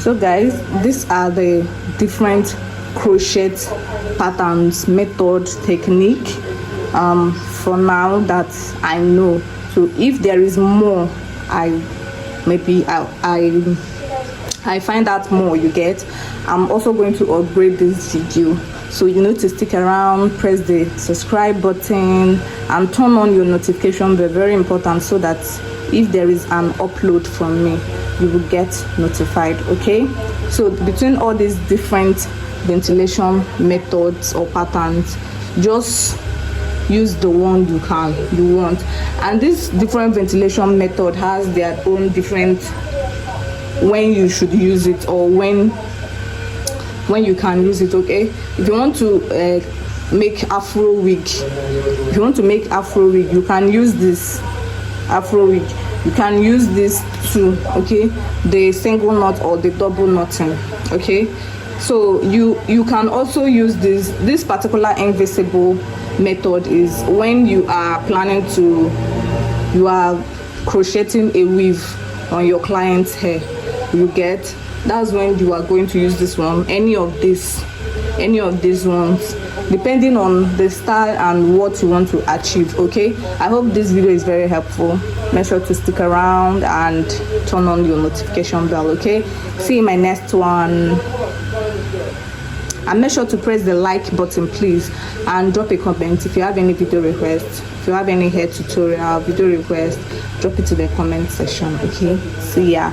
So guys, these are the different crochet patterns, method, technique for now that I know. So if there is more, I find out more, you get. I'm also going to upgrade this video, so you need to stick around, press the subscribe button and turn on your notification bell, very important, so that if there is an upload from me, you will get notified. Okay, so between all these different ventilation methods or patterns, just use the one you want. And this different ventilation method has their own different when you should use it, or when you can use it. Okay, if you want to make afro wig, you can use this afro wig. You can use this too, okay, the single knot or the double knotting. Okay, so you can also use this particular invisible method is when you are crocheting a weave on your client's hair, you get. That's when you are going to use this one, any of these ones, depending on the style and what you want to achieve. Okay, I hope this video is very helpful. Make sure to stick around and turn on your notification bell. Okay, see you in my next one. And make sure to press the like button, please, and drop a comment if you have any video requests. If you have any hair tutorial video request, drop it to the comment section. Okay, see ya.